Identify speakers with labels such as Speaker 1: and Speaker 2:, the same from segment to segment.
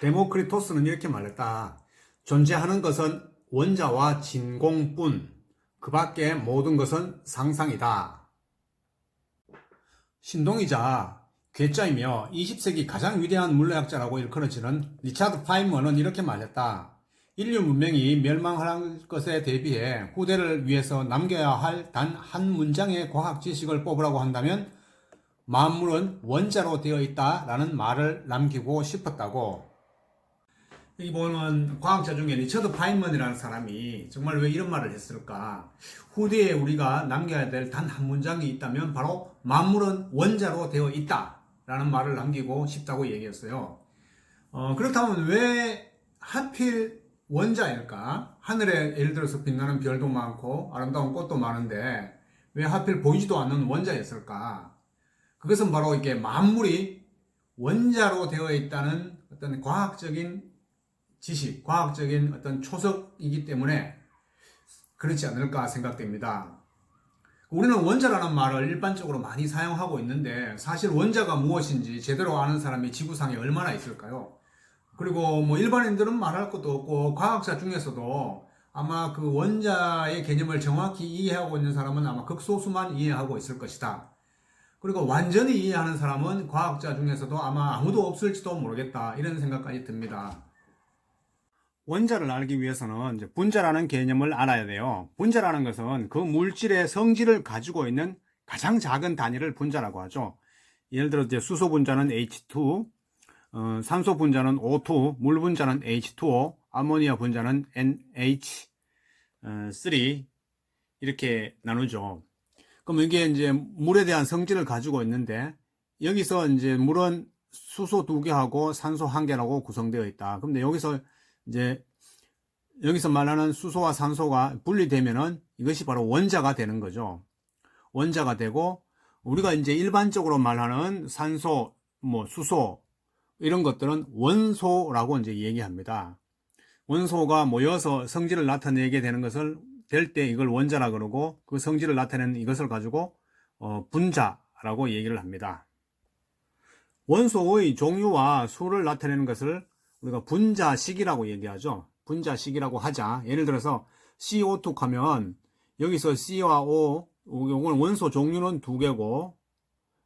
Speaker 1: 데모크리토스는 이렇게 말했다. 존재하는 것은 원자와 진공뿐, 그 밖에 모든 것은 상상이다. 신동이자 괴짜이며 20세기 가장 위대한 물리학자라고 일컬어지는 리차드 파인먼은 이렇게 말했다. 인류 문명이 멸망할 것에 대비해 후대를 위해서 남겨야 할 단 한 문장의 과학 지식을 뽑으라고 한다면 만물은 원자로 되어 있다라는 말을 남기고 싶었다고. 여기 보면 과학자 중에 리처드 파인먼이라는 사람이 정말 왜 이런 말을 했을까? 후대에 우리가 남겨야 될 단 한 문장이 있다면 바로 만물은 원자로 되어 있다라는 말을 남기고 싶다고 얘기했어요. 그렇다면 왜 하필 원자일까? 하늘에 예를 들어서 빛나는 별도 많고 아름다운 꽃도 많은데 왜 하필 보이지도 않는 원자였을까? 그것은 바로 이게 만물이 원자로 되어 있다는 어떤 과학적인 지식, 과학적인 어떤 초석이기 때문에 그렇지 않을까 생각됩니다. 우리는 원자라는 말을 일반적으로 많이 사용하고 있는데 사실 원자가 무엇인지 제대로 아는 사람이 지구상에 얼마나 있을까요? 그리고 뭐 일반인들은 말할 것도 없고 과학자 중에서도 아마 그 원자의 개념을 정확히 이해하고 있는 사람은 아마 극소수만 이해하고 있을 것이다. 그리고 완전히 이해하는 사람은 과학자 중에서도 아마 아무도 없을지도 모르겠다. 이런 생각까지 듭니다. 원자를 알기 위해서는 이제 분자라는 개념을 알아야 돼요. 분자라는 것은 그 물질의 성질을 가지고 있는 가장 작은 단위를 분자라고 하죠. 예를 들어 이제 수소 분자는 H2, 산소 분자는 O2, 물 분자는 H2O, 아모니아 분자는 NH3 이렇게 나누죠. 그럼 이게 이제 물에 대한 성질을 가지고 있는데 여기서 이제 물은 수소 2개하고 산소 1개라고 구성되어 있다. 근데 여기서 말하는 수소와 산소가 분리되면은 이것이 바로 원자가 되는 거죠. 원자가 되고 우리가 이제 일반적으로 말하는 산소, 수소 이런 것들은 원소라고 이제 얘기합니다. 원소가 모여서 성질을 나타내게 되는 것을 될 때 이걸 원자라 그러고 그 성질을 나타내는 이것을 가지고 분자라고 얘기를 합니다. 원소의 종류와 수를 나타내는 것을 우리가 분자식이라고 얘기하죠. 분자식이라고 하자. 예를 들어서 CO2 하면 여기서 C와 O, 요건 원소 종류는 2개고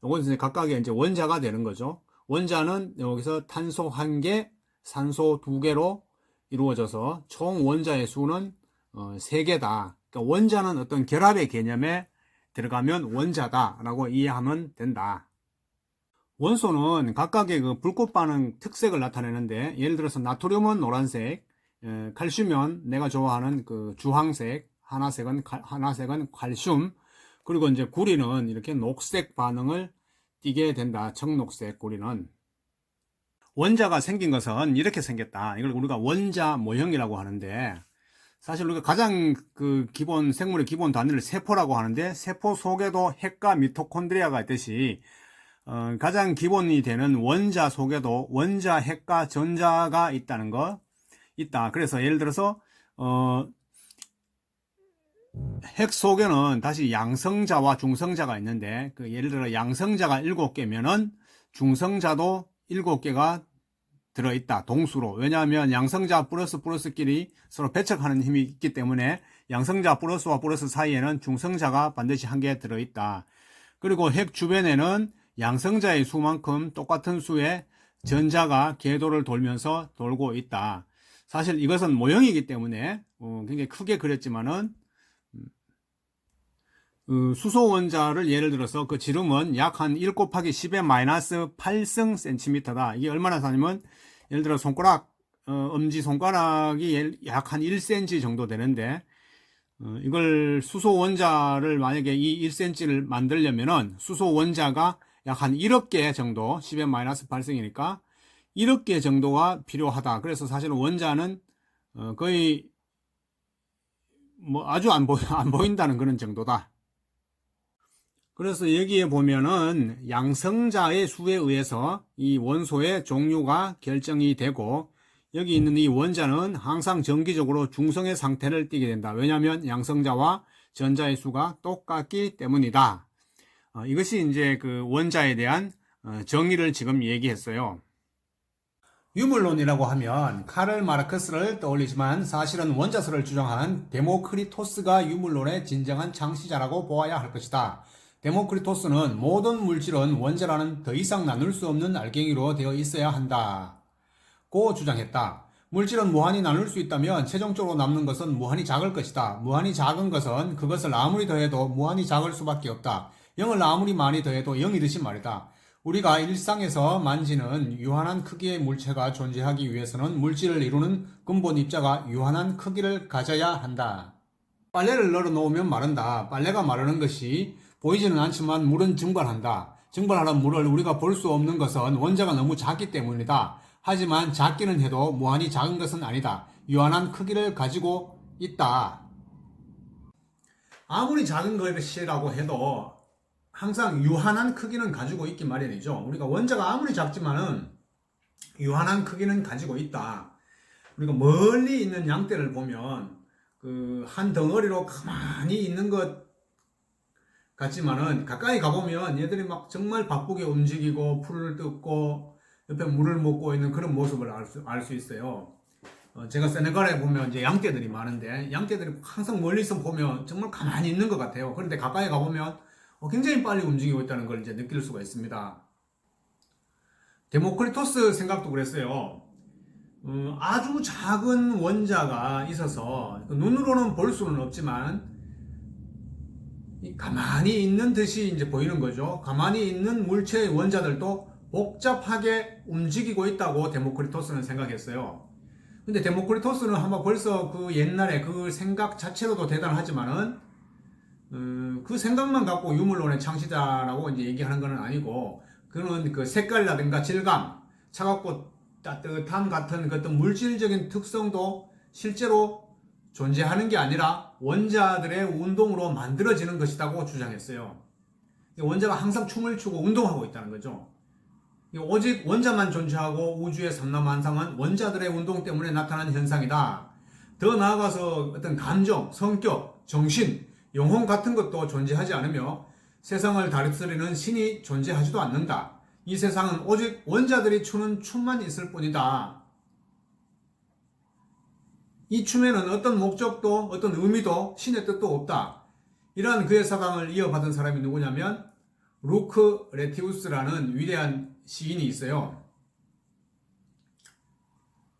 Speaker 1: 요건 이제 각각의 이제 원자가 되는 거죠. 원자는 여기서 탄소 1개, 산소 2개로 이루어져서 총 원자의 수는 3개다. 그러니까 원자는 어떤 결합의 개념에 들어가면 원자다라고 이해하면 된다. 원소는 각각의 그 불꽃 반응 특색을 나타내는데 예를 들어서 나트륨은 노란색, 칼슘은 내가 좋아하는 그 주황색, 하나색은 칼슘, 그리고 이제 구리는 이렇게 녹색 반응을 띠게 된다. 청록색 구리는. 원자가 생긴 것은 이렇게 생겼다. 이걸 우리가 원자 모형이라고 하는데 사실 우리가 가장 그 기본 생물의 기본 단위를 세포라고 하는데 세포 속에도 핵과 미토콘드리아가 있듯이 가장 기본이 되는 원자 속에도 원자, 핵과 전자가 있다는 거 있다. 그래서 예를 들어서 핵 속에는 다시 양성자와 중성자가 있는데 그 예를 들어 양성자가 7개면은 중성자도 7개가 들어있다. 동수로. 왜냐하면 양성자 플러스끼리 서로 배척하는 힘이 있기 때문에 양성자 플러스와 플러스 사이에는 중성자가 반드시 1개 들어있다. 그리고 핵 주변에는 양성자의 수만큼 똑같은 수의 전자가 궤도를 돌면서 돌고 있다. 사실 이것은 모형이기 때문에 굉장히 크게 그렸지만은 수소 원자를 예를 들어서 그 지름은 약 한 1 곱하기 10의 마이너스 8승 센티미터다. 이게 얼마나 사냐면 예를 들어 손가락, 엄지 손가락이 약 한 1cm 정도 되는데 이걸 수소 원자를 만약에 이 1cm를 만들려면은 수소 원자가 약 한 1억 개 정도 10의 마이너스 8승이니까 1억 개 정도가 필요하다. 그래서 사실은 원자는 거의 아주 안 보인다는 그런 정도다. 그래서 여기에 보면은 양성자의 수에 의해서 이 원소의 종류가 결정이 되고 여기 있는 이 원자는 항상 정기적으로 중성의 상태를 띠게 된다. 왜냐하면 양성자와 전자의 수가 똑같기 때문이다. 이것이 이제 그 원자에 대한 정의를 지금 얘기했어요. 유물론이라고 하면 카를 마르크스를 떠올리지만 사실은 원자설을 주장한 데모크리토스가 유물론의 진정한 창시자라고 보아야 할 것이다. 데모크리토스는 모든 물질은 원자라는 더 이상 나눌 수 없는 알갱이로 되어 있어야 한다고 주장했다. 물질은 무한히 나눌 수 있다면 최종적으로 남는 것은 무한히 작을 것이다. 무한히 작은 것은 그것을 아무리 더해도 무한히 작을 수밖에 없다. 0을 아무리 많이 더해도 0이듯이 말이다. 우리가 일상에서 만지는 유한한 크기의 물체가 존재하기 위해서는 물질을 이루는 근본 입자가 유한한 크기를 가져야 한다. 빨래를 널어 놓으면 마른다. 빨래가 마르는 것이 보이지는 않지만 물은 증발한다. 증발하는 물을 우리가 볼 수 없는 것은 원자가 너무 작기 때문이다. 하지만 작기는 해도 무한히 작은 것은 아니다. 유한한 크기를 가지고 있다. 아무리 작은 것이라고 해도 항상 유한한 크기는 가지고 있기 마련이죠. 우리가 원자가 아무리 작지만은 유한한 크기는 가지고 있다. 우리가 멀리 있는 양떼를 보면 그 한 덩어리로 가만히 있는 것 같지만은 가까이 가보면 얘들이 막 정말 바쁘게 움직이고 풀을 뜯고 옆에 물을 먹고 있는 그런 모습을 알 수 있어요. 제가 세네갈에 보면 이제 양떼들이 많은데 양떼들이 항상 멀리서 보면 정말 가만히 있는 것 같아요. 그런데 가까이 가보면 굉장히 빨리 움직이고 있다는 걸 이제 느낄 수가 있습니다. 데모크리토스 생각도 그랬어요. 아주 작은 원자가 있어서 눈으로는 볼 수는 없지만 가만히 있는 듯이 이제 보이는 거죠. 가만히 있는 물체의 원자들도 복잡하게 움직이고 있다고 데모크리토스는 생각했어요. 근데 데모크리토스는 아마 벌써 그 옛날에 그 생각 자체로도 대단하지만은 그 생각만 갖고 유물론의 창시자라고 이제 얘기하는 건 아니고, 그는 그 색깔이라든가 질감, 차갑고 따뜻함 같은 그 어떤 물질적인 특성도 실제로 존재하는 게 아니라 원자들의 운동으로 만들어지는 것이라고 주장했어요. 원자가 항상 춤을 추고 운동하고 있다는 거죠. 오직 원자만 존재하고 우주의 삼라만상은 원자들의 운동 때문에 나타난 현상이다. 더 나아가서 어떤 감정, 성격, 정신, 영혼 같은 것도 존재하지 않으며 세상을 다스리는 신이 존재하지도 않는다. 이 세상은 오직 원자들이 추는 춤만 있을 뿐이다. 이 춤에는 어떤 목적도 어떤 의미도 신의 뜻도 없다. 이러한 그의 사상을 이어받은 사람이 누구냐면 루크 레티우스라는 위대한 시인이 있어요.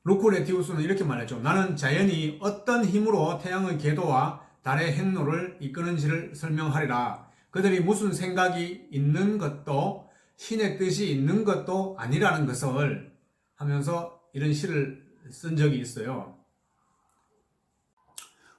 Speaker 1: 루크 레티우스는 이렇게 말했죠. 나는 자연이 어떤 힘으로 태양의 궤도와 달의 행로를 이끄는지를 설명하리라. 그들이 무슨 생각이 있는 것도 신의 뜻이 있는 것도 아니라는 것을 하면서 이런 시를 쓴 적이 있어요.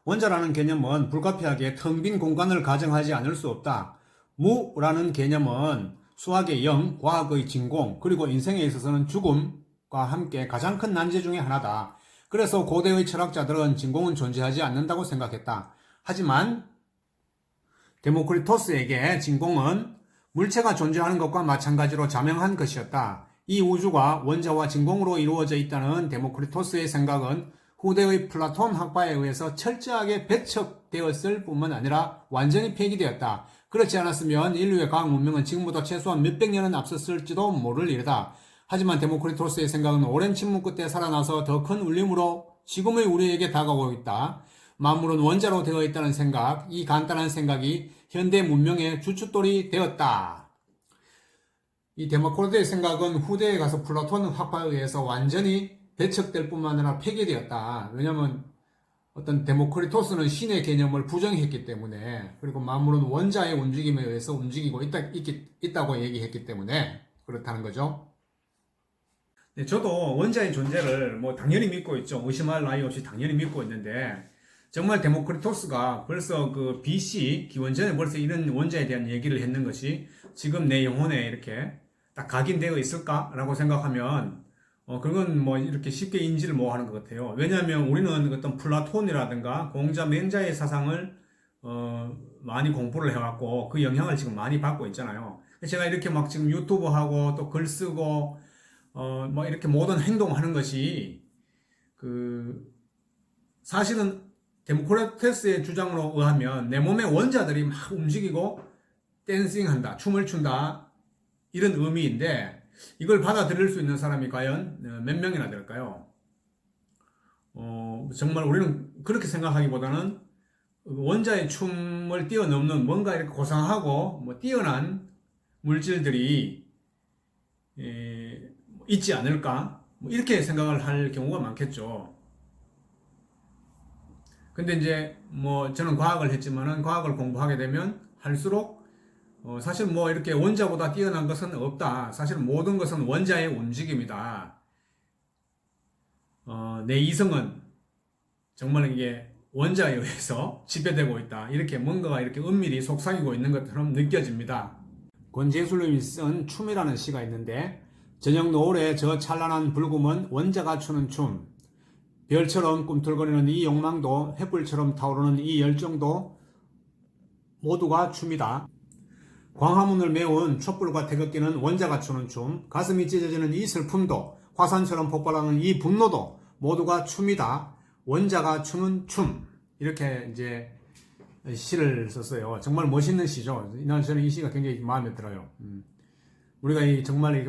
Speaker 1: 원자라는 개념은 불가피하게 텅 빈 공간을 가정하지 않을 수 없다. 무라는 개념은 수학의 영, 과학의 진공, 그리고 인생에 있어서는 죽음과 함께 가장 큰 난제 중에 하나다. 그래서 고대의 철학자들은 진공은 존재하지 않는다고 생각했다. 하지만 데모크리토스에게 진공은 물체가 존재하는 것과 마찬가지로 자명한 것이었다. 이 우주가 원자와 진공으로 이루어져 있다는 데모크리토스의 생각은 후대의 플라톤 학파에 의해서 철저하게 배척되었을 뿐만 아니라 완전히 폐기되었다. 그렇지 않았으면 인류의 과학 문명은 지금보다 최소한 몇백 년은 앞섰을지도 모를 일이다. 하지만 데모크리토스의 생각은 오랜 침묵 끝에 살아나서 더 큰 울림으로 지금의 우리에게 다가오고 있다. 만물은 원자로 되어 있다는 생각, 이 간단한 생각이 현대 문명의 주춧돌이 되었다. 이 데모크리토스의 생각은 후대에 가서 플라톤 학파에 의해서 완전히 배척될 뿐만 아니라 폐기되었다. 왜냐하면 어떤 데모크리토스는 신의 개념을 부정했기 때문에, 그리고 만물은 원자의 움직임에 의해서 움직이고 있다고 얘기했기 때문에 그렇다는 거죠. 네, 저도 원자의 존재를 당연히 믿고 있죠. 의심할 나위 없이 당연히 믿고 있는데, 정말 데모크리토스가 벌써 그 BC 기원전에 벌써 이런 원자에 대한 얘기를 했는 것이 지금 내 영혼에 이렇게 딱 각인되어 있을까라고 생각하면 그건 이렇게 쉽게 인지를 못하는 것 같아요. 왜냐하면 우리는 어떤 플라톤이라든가 공자 맹자의 사상을 많이 공부를 해왔고 그 영향을 지금 많이 받고 있잖아요. 제가 이렇게 막 지금 유튜브 하고 또 글 쓰고 이렇게 모든 행동하는 것이 사실은 데모크리토스의 주장으로 의하면 내 몸의 원자들이 막 움직이고 댄싱한다, 춤을 춘다 이런 의미인데, 이걸 받아들일 수 있는 사람이 과연 몇 명이나 될까요? 정말 우리는 그렇게 생각하기보다는 원자의 춤을 뛰어넘는 뭔가 이렇게 고상하고 뭐 뛰어난 물질들이 있지 않을까? 뭐 이렇게 생각을 할 경우가 많겠죠. 근데 이제 뭐 저는 과학을 했지만은 과학을 공부하게 되면 할수록 사실 뭐 이렇게 원자보다 뛰어난 것은 없다. 사실 모든 것은 원자의 움직임이다. 내 이성은 정말 이게 원자에 의해서 지배되고 있다. 이렇게 뭔가가 이렇게 은밀히 속삭이고 있는 것처럼 느껴집니다. 권재술님이 쓴 춤이라는 시가 있는데, 저녁 노을에 저 찬란한 불금은 원자가 추는 춤, 별처럼 꿈틀거리는 이 욕망도, 횃불처럼 타오르는 이 열정도 모두가 춤이다. 광화문을 메운 촛불과 태극기는 원자가 추는 춤, 가슴이 찢어지는 이 슬픔도, 화산처럼 폭발하는 이 분노도 모두가 춤이다. 원자가 추는 춤. 이렇게 이제 시를 썼어요. 정말 멋있는 시죠. 저는 이 시가 굉장히 마음에 들어요. 우리가 정말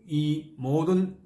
Speaker 1: 이 모든